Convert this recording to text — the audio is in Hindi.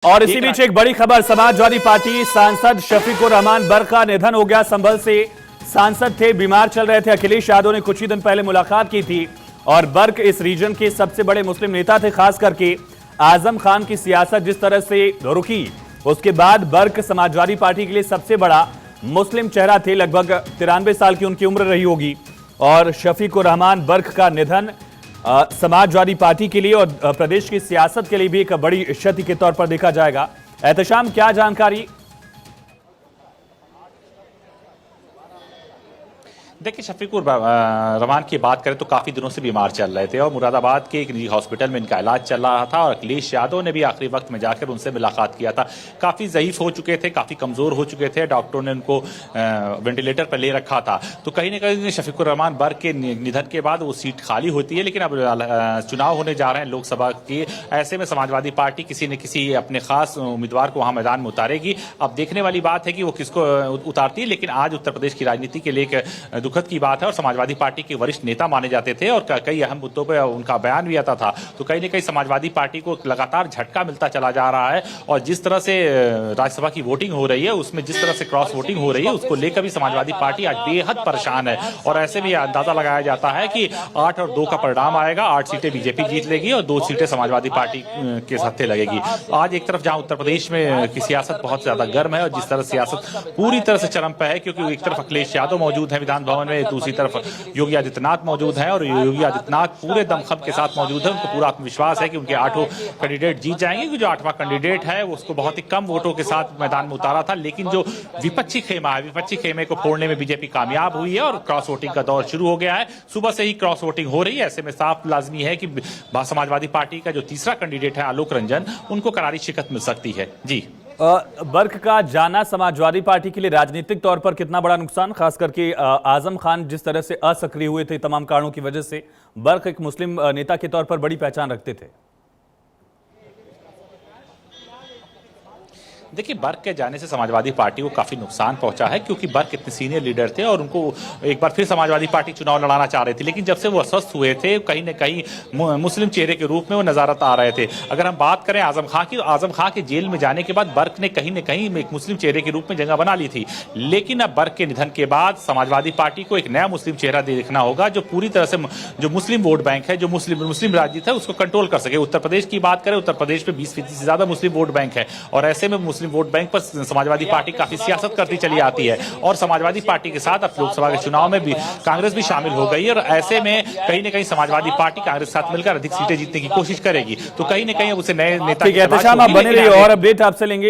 और इसी बीच एक बड़ी खबर, समाजवादी पार्टी सांसद शफीकुर रहमान बर्क का निधन हो गया। संभल से सांसद थे, बीमार चल रहे थे। अखिलेश यादव ने कुछ ही दिन पहले मुलाकात की थी और बर्क इस रीजन के सबसे बड़े मुस्लिम नेता थे। खास करके आजम खान की सियासत जिस तरह से रुकी, उसके बाद बर्क समाजवादी पार्टी के लिए सबसे बड़ा मुस्लिम चेहरा थे। लगभग 93 साल की उनकी उम्र रही होगी और शफीकुर रहमान बर्क का निधन समाजवादी पार्टी के लिए और प्रदेश की सियासत के लिए भी एक बड़ी क्षति के तौर पर देखा जाएगा। एहतशाम, क्या जानकारी? देखिए, शफीकुर रहमान की बात करें तो काफ़ी दिनों से बीमार चल रहे थे और मुरादाबाद के एक निजी हॉस्पिटल में इनका इलाज चल रहा था और अखिलेश यादव ने भी आखिरी वक्त में जाकर उनसे मुलाकात किया था। काफ़ी ज़ईफ हो चुके थे, काफ़ी कमज़ोर हो चुके थे, डॉक्टरों ने उनको वेंटिलेटर पर ले रखा था। तो कहीं ना कहीं शफीकुर रहमान बर्क के निधन के बाद वो सीट खाली होती है, लेकिन अब चुनाव होने जा रहे हैं लोकसभा के। ऐसे में समाजवादी पार्टी किसी न किसी अपने खास उम्मीदवार को वहाँ मैदान में उतारेगी। अब देखने वाली बात है कि वो किसको उतारती है, लेकिन आज उत्तर प्रदेश की राजनीति के लिए एक दुखद की बात है और समाजवादी पार्टी के वरिष्ठ नेता माने जाते थे और कई अहम मुद्दों पर उनका बयान भी आता था। तो कहीं न कहीं समाजवादी पार्टी को लगातार झटका मिलता चला जा रहा है और जिस तरह से राज्यसभा की वोटिंग हो रही है, उसमें जिस तरह से क्रॉस वोटिंग हो रही है, उसको लेकर भी समाजवादी पार्टी आज बेहद परेशान है। और ऐसे में अंदाजा लगाया जाता है कि 8 और 2 का परिणाम आएगा। 8 सीटें बीजेपी जीत लेगी और 2 सीटें समाजवादी पार्टी के साथ लगेगी। आज एक तरफ जहां उत्तर प्रदेश में की सियासत बहुत ज्यादा गर्म है और जिस तरह सियासत पूरी तरह से चरम पे है, क्योंकि एक तरफ अखिलेश यादव मौजूद है विधान भवन में, दूसरी तरफ योगी आदित्यनाथ मौजूद हैं और योगी आदित्यनाथ पूरे दमखम के साथ मौजूद है। उनको पूरा आत्मविश्वास है कि उनके 8 कैंडिडेट जीत जाएंगे, क्योंकि जो 8वां कैंडिडेट है उसको बहुत ही कम वोटों के साथ मैदान में उतारा था। लेकिन जो विपक्षी खेमा है, विपक्षी खेमे को फोड़ने में बीजेपी कामयाब हुई है और क्रॉस वोटिंग का दौर शुरू हो गया है। सुबह से ही क्रॉस वोटिंग हो रही है। ऐसे में साफ लाजमी है कि समाजवादी पार्टी का जो तीसरा कैंडिडेट है आलोक रंजन, उनको करारी शिकस्त मिल सकती है। जी, बर्क का जाना समाजवादी पार्टी के लिए राजनीतिक तौर पर कितना बड़ा नुकसान, खास करके आजम खान जिस तरह से असक्रिय हुए थे तमाम कारणों की वजह से। बर्क एक मुस्लिम नेता के तौर पर बड़ी पहचान रखते थे। देखिए, बर्क के जाने से समाजवादी पार्टी को काफी नुकसान पहुंचा है, क्योंकि बर्क इतने सीनियर लीडर थे और उनको एक बार फिर समाजवादी पार्टी चुनाव लड़ाना चाह रही थी। लेकिन जब से वो अस्वस्थ हुए थे, कहीं न कहीं मुस्लिम चेहरे के रूप में वो नजारत आ रहे थे। अगर हम बात करें आजम खान की, तो आजम खान के जेल में जाने के बाद बर्क ने कहीं न कहीं एक मुस्लिम चेहरे के रूप में जगह बना ली थी। लेकिन अब बर्क के निधन के बाद समाजवादी पार्टी को एक नया मुस्लिम चेहरा देखना होगा, जो पूरी तरह से जो मुस्लिम वोट बैंक है, जो मुस्लिम राजनीति है, उसको कंट्रोल कर सके। उत्तर प्रदेश की बात करें, उत्तर प्रदेश में 20% से ज्यादा मुस्लिम वोट बैंक है और ऐसे में मुस्लिम वोट बैंक पर समाजवादी पार्टी काफी सियासत करती चली आती है और समाजवादी पार्टी के साथ अब लोकसभा के चुनाव में भी कांग्रेस भी शामिल हो गई है। और ऐसे में कहीं न कहीं समाजवादी पार्टी कांग्रेस के साथ मिलकर अधिक सीटें जीतने की कोशिश करेगी। तो कहीं न कहीं उसे नए नेता बने रहिए और अपडेट आपसे लेंगे।